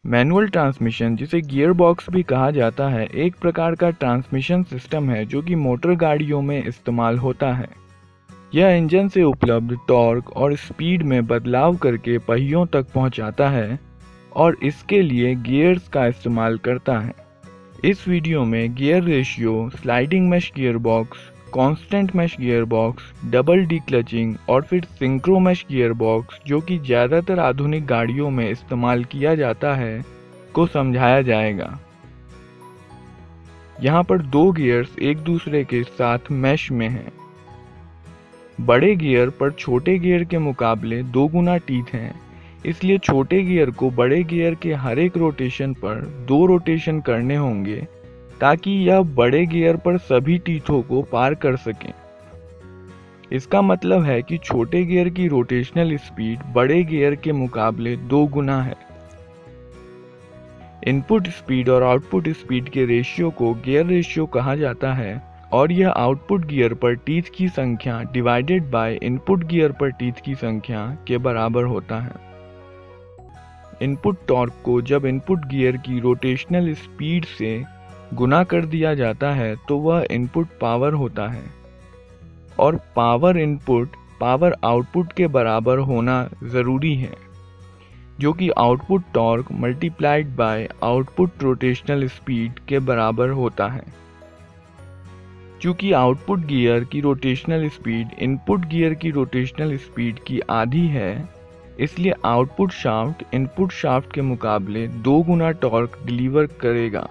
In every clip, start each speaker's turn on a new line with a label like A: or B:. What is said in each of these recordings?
A: Manual transmission, जिसे gear box भी कहा जाता है, एक प्रकार का ट्रांसमिशन सिस्टम है जो कि मोटर गाड़ियों में इस्तेमाल होता है। यह इंजन से उपलब्ध टॉर्क और स्पीड में बदलाव करके पहियों तक पहुंचाता है और इसके लिए गियर्स का इस्तेमाल करता है। इस वीडियो में gear ratio, sliding mesh gear box, constant mesh gear box, double declutching और फिर सिंक्रो मैश गियर बॉक्स, जो कि ज़्यादातर आधुनिक गाड़ियों में इस्तेमाल किया जाता है, को समझाया जाएगा। यहाँ पर दो गियर्स एक दूसरे के साथ मैश में हैं। बड़े गियर पर छोटे गियर के मुकाबले 2 गुना टीथ हैं, इसलिए छोटे गियर को बड़े गियर के हर एक रोटेशन पर 2 रोटेशन करने होंगे ताकि यह बड़े गियर पर सभी टीथों को पार कर सकें। इसका मतलब है कि छोटे गियर की रोटेशनल स्पीड बड़े गियर के मुकाबले 2 गुना है। इनपुट स्पीड और आउटपुट स्पीड के रेशियो को गियर रेशियो कहा जाता है और यह आउटपुट गियर पर टीथ की संख्या डिवाइडेड बाय इनपुट गियर पर टीथ की संख्या के बराबर होता है। इनपुट टॉर्क को जब इनपुट गियर की रोटेशनल स्पीड से गुना कर दिया जाता है तो वह इनपुट पावर होता है और पावर इनपुट पावर आउटपुट के बराबर होना ज़रूरी है, जो कि output torque multiplied by output rotational speed के बराबर होता है। चूँकि आउटपुट गियर की रोटेशनल स्पीड इनपुट गियर की रोटेशनल स्पीड की आधी है, इसलिए आउटपुट शाफ्ट इनपुट शाफ्ट के मुकाबले 2 गुना टॉर्क डिलीवर करेगा।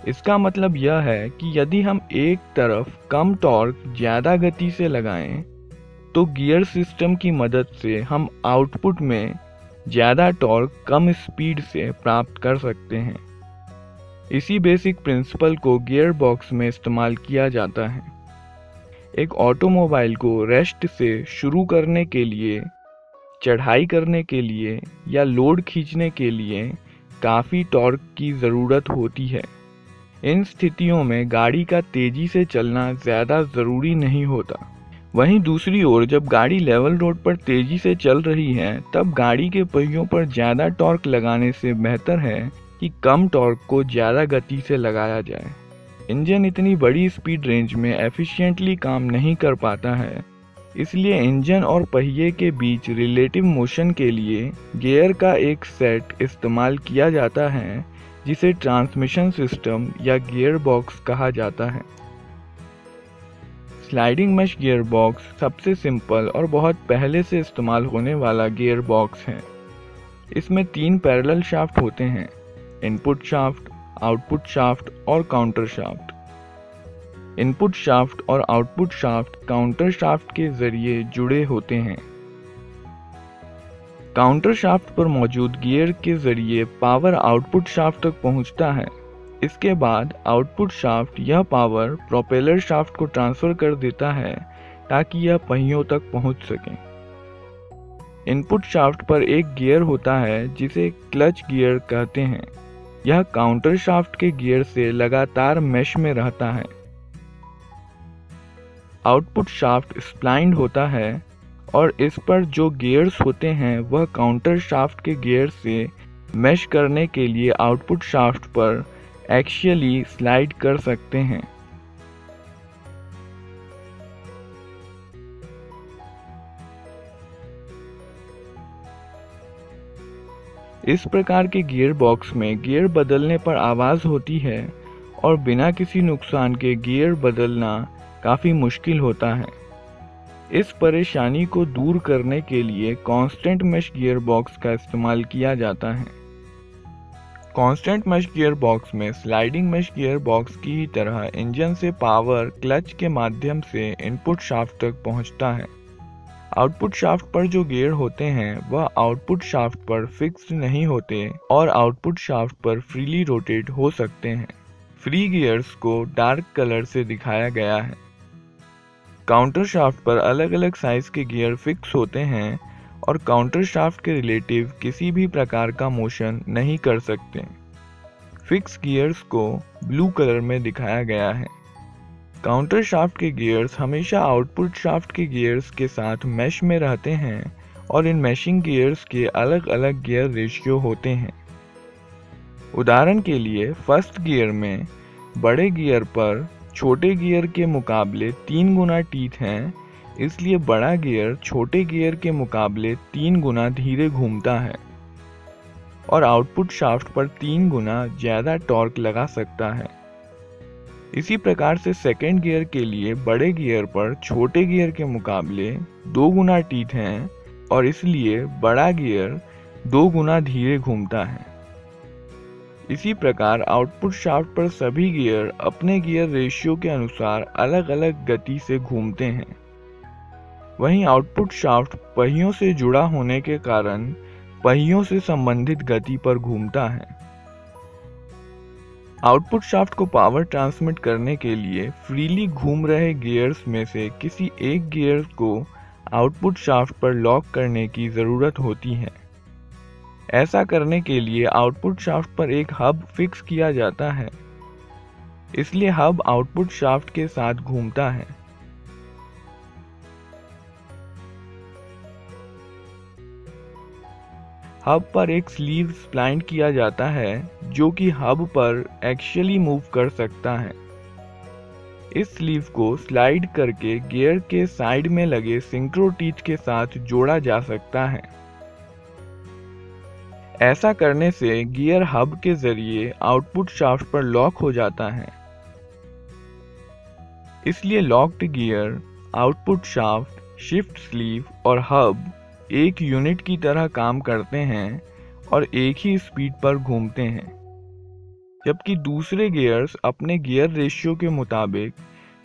A: इसका मतलब यह है कि यदि हम एक तरफ कम टॉर्क ज़्यादा गति से लगाएं, तो गियर सिस्टम की मदद से हम आउटपुट में ज़्यादा टॉर्क कम स्पीड से प्राप्त कर सकते हैं। इसी बेसिक प्रिंसिपल को गियर बॉक्स में इस्तेमाल किया जाता है। एक ऑटोमोबाइल को रेस्ट से शुरू करने के लिए, चढ़ाई करने के लिए या लोड खींचने के लिए काफ़ी टॉर्क की ज़रूरत होती है। इन स्थितियों में गाड़ी का तेजी से चलना ज़्यादा ज़रूरी नहीं होता। वहीं दूसरी ओर जब गाड़ी लेवल रोड पर तेजी से चल रही है, तब गाड़ी के पहियों पर ज़्यादा टॉर्क लगाने से बेहतर है कि कम टॉर्क को ज़्यादा गति से लगाया जाए। इंजन इतनी बड़ी स्पीड रेंज में एफिशिएंटली काम नहीं कर पाता है, इसलिए इंजन और पहिए के बीच रिलेटिव मोशन के लिए गियर का एक सेट इस्तेमाल किया जाता है, जिसे ट्रांसमिशन सिस्टम या गियर बॉक्स कहा जाता है। स्लाइडिंग मैश गियर बॉक्स सबसे सिंपल और बहुत पहले से इस्तेमाल होने वाला गियर बॉक्स है। इसमें 3 पैरेलल शाफ्ट होते हैं: इनपुट शाफ्ट, आउटपुट शाफ्ट और काउंटर शाफ्ट। इनपुट शाफ्ट और आउटपुट शाफ्ट काउंटर शाफ्ट के जरिए जुड़े होते हैं। काउंटर शाफ्ट पर मौजूद गियर के जरिए पावर आउटपुट शाफ्ट तक पहुंचता है। इसके बाद आउटपुट शाफ्ट यह पावर प्रोपेलर शाफ्ट को ट्रांसफर कर देता है ताकि यह पहियों तक पहुंच सके। इनपुट शाफ्ट पर एक गियर होता है जिसे क्लच गियर कहते हैं। यह काउंटर शाफ्ट के गियर से लगातार मैश में रहता है। आउटपुट शाफ्ट स्प्लाइंड होता है और इस पर जो गियर्स होते हैं वह काउंटर शाफ्ट के गियर से मैश करने के लिए आउटपुट शाफ्ट पर एक्सियली स्लाइड कर सकते हैं। इस प्रकार के गियर बॉक्स में गियर बदलने पर आवाज़ होती है और बिना किसी नुकसान के गियर बदलना काफ़ी मुश्किल होता है। इस परेशानी को दूर करने के लिए कांस्टेंट मैश गियर बॉक्स का इस्तेमाल किया जाता है। कांस्टेंट मैश गियर बॉक्स में स्लाइडिंग मैश गियर बॉक्स की ही तरह इंजन से पावर क्लच के माध्यम से इनपुट शाफ्ट तक पहुंचता है। आउटपुट शाफ्ट पर जो गियर होते हैं वह आउटपुट शाफ्ट पर फिक्स्ड नहीं होते और आउटपुट शाफ्ट पर फ्रीली रोटेट हो सकते हैं। फ्री गियर्स को डार्क कलर से दिखाया गया है। काउंटर शाफ्ट पर अलग अलग साइज के गियर फिक्स होते हैं और काउंटर शाफ्ट के रिलेटिव किसी भी प्रकार का मोशन नहीं कर सकते। फिक्स गियर्स को ब्लू कलर में दिखाया गया है। काउंटर शाफ्ट के गियर्स हमेशा आउटपुट शाफ्ट के गियर्स के साथ मैश में रहते हैं और इन मैशिंग गियर्स के अलग अलग गियर रेशियो होते हैं। उदाहरण के लिए फर्स्ट गियर में बड़े गियर पर छोटे गियर के मुकाबले 3 गुना टीथ हैं, इसलिए बड़ा गियर छोटे गियर के मुकाबले 3 गुना धीरे घूमता है और आउटपुट शाफ्ट पर 3 गुना ज़्यादा टॉर्क लगा सकता है। इसी प्रकार से सेकेंड गियर के लिए बड़े गियर पर छोटे गियर के मुकाबले 2 गुना टीथ हैं और इसलिए बड़ा गियर 2 गुना धीरे घूमता है। इसी प्रकार आउटपुट शाफ्ट पर सभी गियर अपने गियर रेशियो के अनुसार अलग अलग गति से घूमते हैं। वहीं आउटपुट शाफ्ट पहियों से जुड़ा होने के कारण पहियों से संबंधित गति पर घूमता है। आउटपुट शाफ्ट को पावर ट्रांसमिट करने के लिए फ्रीली घूम रहे गियर्स में से किसी एक गियर को आउटपुट शाफ्ट पर लॉक करने की ज़रूरत होती है। ऐसा करने के लिए आउटपुट शाफ्ट पर एक हब फिक्स किया जाता है, इसलिए हब आउटपुट शाफ्ट के साथ घूमता है। हब पर एक स्लीव स्प्लाइंट किया जाता है जो कि हब पर एक्सियली मूव कर सकता है। इस स्लीव को स्लाइड करके गियर के साइड में लगे सिंक्रो टीथ के साथ जोड़ा जा सकता है। ऐसा करने से गियर हब के जरिए आउटपुट शाफ्ट पर लॉक हो जाता है। इसलिए locked gear, output shaft, shift sleeve और हब एक यूनिट की तरह काम करते हैं और एक ही स्पीड पर घूमते हैं, जबकि दूसरे गियर्स अपने गियर रेशियो के मुताबिक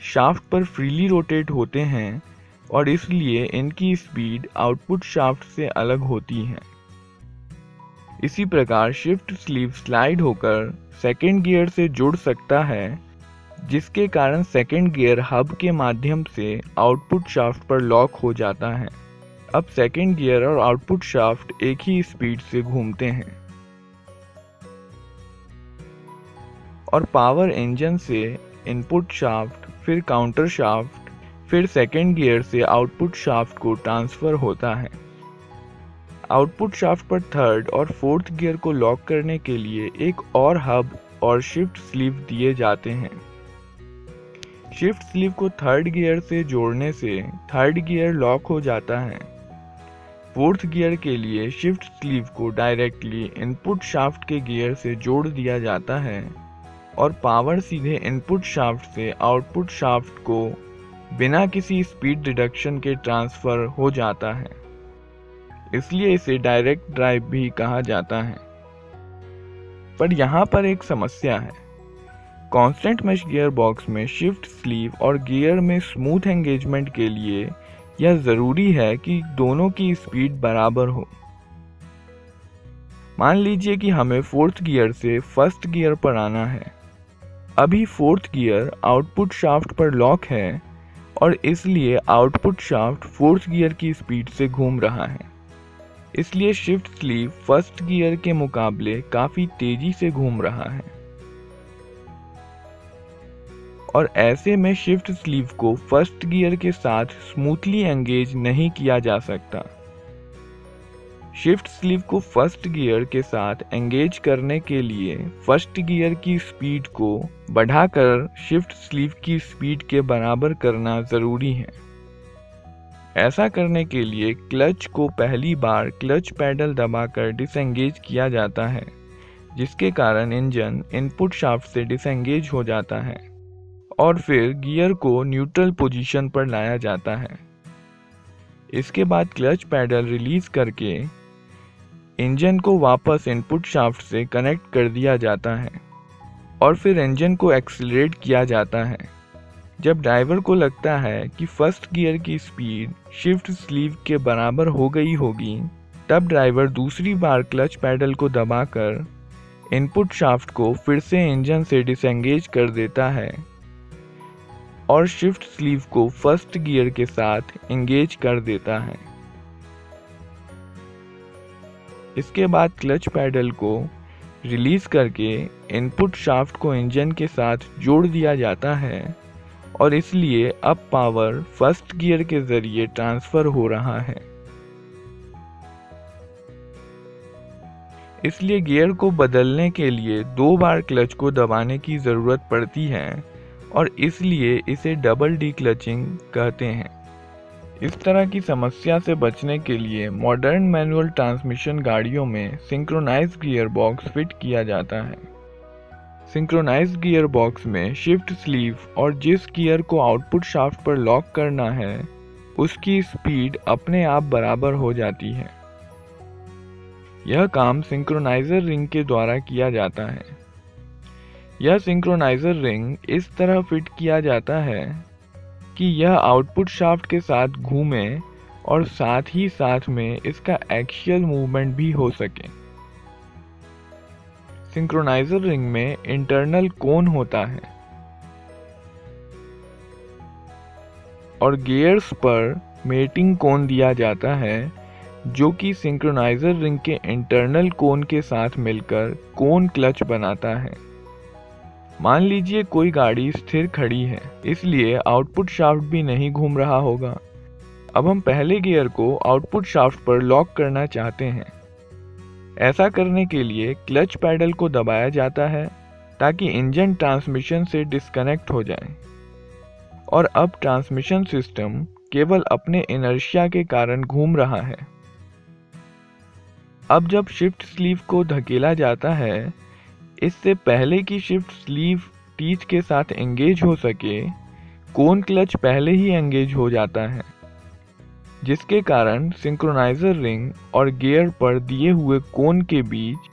A: शाफ्ट पर फ्रीली रोटेट होते हैं और इसलिए इनकी स्पीड आउटपुट शाफ्ट से अलग होती है। इसी प्रकार शिफ्ट स्लीव स्लाइड होकर सेकेंड गियर से जुड़ सकता है, जिसके कारण सेकेंड गियर हब के माध्यम से आउटपुट शाफ्ट पर लॉक हो जाता है। अब सेकेंड गियर और आउटपुट शाफ्ट एक ही स्पीड से घूमते हैं और पावर इंजन से इनपुट शाफ्ट, फिर काउंटर शाफ्ट, फिर सेकेंड गियर से आउटपुट शाफ्ट को ट्रांसफर होता है। आउटपुट शाफ्ट पर थर्ड और फोर्थ गियर को लॉक करने के लिए एक और हब और शिफ्ट स्लीव दिए जाते हैं। शिफ्ट स्लीव को थर्ड गियर से जोड़ने से थर्ड गियर लॉक हो जाता है। फोर्थ गियर के लिए शिफ्ट स्लीव को डायरेक्टली इनपुट शाफ्ट के गियर से जोड़ दिया जाता है और पावर सीधे इनपुट शाफ्ट से आउटपुट शाफ्ट को बिना किसी स्पीड रिडक्शन के ट्रांसफर हो जाता है। इसलिए इसे डायरेक्ट ड्राइव भी कहा जाता है। पर यहाँ पर एक समस्या है। कांस्टेंट मेश गियर बॉक्स में शिफ्ट स्लीव और गियर में स्मूथ एंगेजमेंट के लिए यह ज़रूरी है कि दोनों की स्पीड बराबर हो। मान लीजिए कि हमें फोर्थ गियर से फर्स्ट गियर पर आना है। अभी फोर्थ गियर आउटपुट शाफ्ट पर लॉक है और इसलिए आउटपुट शाफ्ट फोर्थ गियर की स्पीड से घूम रहा है। इसलिए शिफ्ट स्लीव फर्स्ट गियर के मुकाबले काफ़ी तेजी से घूम रहा है और ऐसे में शिफ्ट स्लीव को फर्स्ट गियर के साथ स्मूथली एंगेज नहीं किया जा सकता। शिफ्ट स्लीव को फर्स्ट गियर के साथ एंगेज करने के लिए फर्स्ट गियर की स्पीड को बढ़ाकर शिफ्ट स्लीव की स्पीड के बराबर करना ज़रूरी है। ऐसा करने के लिए क्लच को पहली बार क्लच पैडल दबाकर डिसएंगेज किया जाता है, जिसके कारण इंजन इनपुट शाफ्ट से डिसएंगेज हो जाता है और फिर गियर को न्यूट्रल पोजीशन पर लाया जाता है। इसके बाद क्लच पैडल रिलीज करके इंजन को वापस इनपुट शाफ्ट से कनेक्ट कर दिया जाता है और फिर इंजन को एक्सीलरेट किया जाता है। जब ड्राइवर को लगता है कि फर्स्ट गियर की स्पीड शिफ्ट स्लीव के बराबर हो गई होगी, तब ड्राइवर दूसरी बार क्लच पैडल को दबाकर इनपुट शाफ्ट को फिर से इंजन से डिसएंगेज कर देता है और शिफ्ट स्लीव को फर्स्ट गियर के साथ एंगेज कर देता है। इसके बाद क्लच पैडल को रिलीज करके इनपुट शाफ्ट को इंजन के साथ जोड़ दिया जाता है और इसलिए अब पावर फर्स्ट गियर के जरिए ट्रांसफर हो रहा है। इसलिए गियर को बदलने के लिए 2 बार क्लच को दबाने की ज़रूरत पड़ती है और इसलिए इसे डबल डीक्लचिंग कहते हैं। इस तरह की समस्या से बचने के लिए मॉडर्न मैनुअल ट्रांसमिशन गाड़ियों में सिंक्रोनाइज्ड गियर बॉक्स फिट किया जाता है। सिंक्रोनाइज्ड गियर बॉक्स में शिफ्ट स्लीव और जिस गियर को आउटपुट शाफ्ट पर लॉक करना है उसकी स्पीड अपने आप बराबर हो जाती है। यह काम सिंक्रोनाइजर रिंग के द्वारा किया जाता है। यह सिंक्रोनाइजर रिंग इस तरह फिट किया जाता है कि यह आउटपुट शाफ्ट के साथ घूमे और साथ ही साथ में इसका एक्सियल मूवमेंट भी हो सके। सिंक्रोनाइजर रिंग में इंटरनल कोन होता है और गियर्स पर मेटिंग कोन दिया जाता है जो कि सिंक्रोनाइजर रिंग के इंटरनल कोन के साथ मिलकर कोन क्लच बनाता है। मान लीजिए कोई गाड़ी स्थिर खड़ी है, इसलिए आउटपुट शाफ्ट भी नहीं घूम रहा होगा। अब हम पहले गियर को आउटपुट शाफ्ट पर लॉक करना चाहते हैं। ऐसा करने के लिए क्लच पैडल को दबाया जाता है ताकि इंजन ट्रांसमिशन से डिस्कनेक्ट हो जाए और अब ट्रांसमिशन सिस्टम केवल अपने इनर्शिया के कारण घूम रहा है। अब जब शिफ्ट स्लीव को धकेला जाता है, इससे पहले कि शिफ्ट स्लीव टीथ के साथ एंगेज हो सके, कोन क्लच पहले ही एंगेज हो जाता है, जिसके कारण सिंक्रोनाइजर रिंग और गियर पर दिए हुए कोन के बीच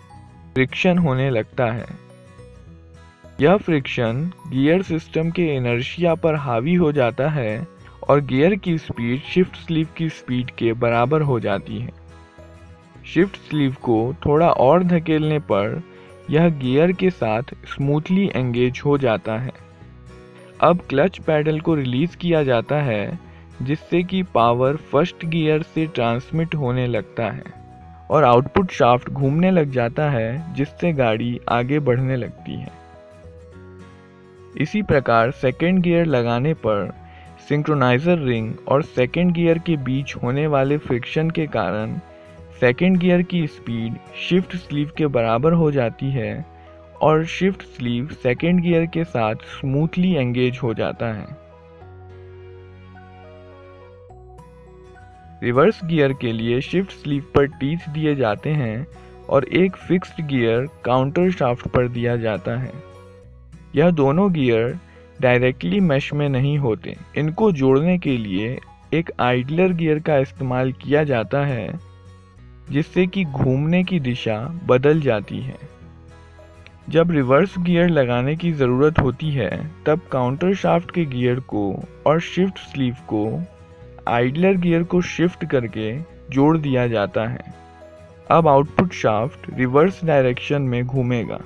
A: फ्रिक्शन होने लगता है। यह फ्रिक्शन गियर सिस्टम के इनर्शिया पर हावी हो जाता है और गियर की स्पीड शिफ्ट स्लीव की स्पीड के बराबर हो जाती है। शिफ्ट स्लीव को थोड़ा और धकेलने पर यह गियर के साथ स्मूथली एंगेज हो जाता है। अब क्लच पैडल को रिलीज किया जाता है जिससे कि पावर फर्स्ट गियर से ट्रांसमिट होने लगता है और आउटपुट शाफ्ट घूमने लग जाता है जिससे गाड़ी आगे बढ़ने लगती है। इसी प्रकार सेकेंड गियर लगाने पर सिंक्रोनाइजर रिंग और सेकेंड गियर के बीच होने वाले फ्रिक्शन के कारण सेकेंड गियर की स्पीड शिफ्ट स्लीव के बराबर हो जाती है और शिफ्ट स्लीव सेकेंड गियर के साथ स्मूथली एंगेज हो जाता है। रिवर्स गियर के लिए शिफ्ट स्लीव पर टीथ दिए जाते हैं और एक फिक्स्ड गियर काउंटर शाफ्ट पर दिया जाता है। यह दोनों गियर डायरेक्टली मैश में नहीं होते। इनको जोड़ने के लिए एक आइडलर गियर का इस्तेमाल किया जाता है जिससे कि घूमने की दिशा बदल जाती है। जब रिवर्स गियर लगाने की ज़रूरत होती है तब काउंटर शाफ्ट के गियर को और शिफ्ट स्लीव को आइडलर गियर को शिफ्ट करके जोड़ दिया जाता है। अब आउटपुट शाफ्ट रिवर्स डायरेक्शन में घूमेगा।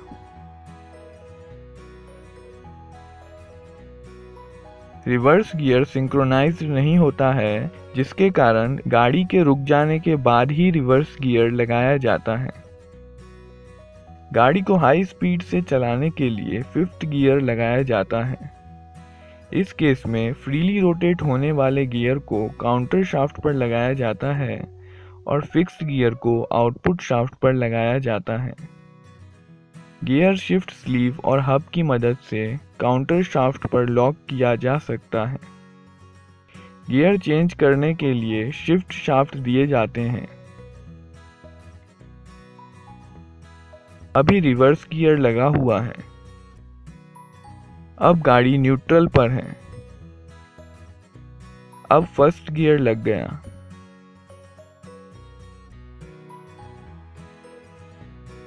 A: रिवर्स गियर सिंक्रोनाइज्ड नहीं होता है, जिसके कारण गाड़ी के रुक जाने के बाद ही रिवर्स गियर लगाया जाता है। गाड़ी को हाई स्पीड से चलाने के लिए फिफ्थ गियर लगाया जाता है। इस केस में फ्रीली रोटेट होने वाले गियर को काउंटर शाफ्ट पर लगाया जाता है और फिक्स्ड गियर को आउटपुट शाफ्ट पर लगाया जाता है। गियर शिफ्ट स्लीव और हब की मदद से काउंटर शाफ्ट पर लॉक किया जा सकता है। गियर चेंज करने के लिए शिफ्ट शाफ्ट दिए जाते हैं। अभी रिवर्स गियर लगा हुआ है। अब गाड़ी न्यूट्रल पर है। अब फर्स्ट गियर लग गया।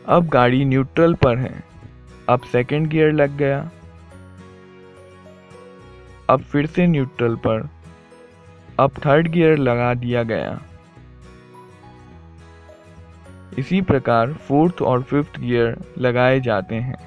A: अब गाड़ी न्यूट्रल पर है। अब सेकंड गियर लग गया। अब फिर से न्यूट्रल पर। अब थर्ड गियर लगा दिया गया। इसी प्रकार फोर्थ और फिफ्थ गियर लगाए जाते हैं।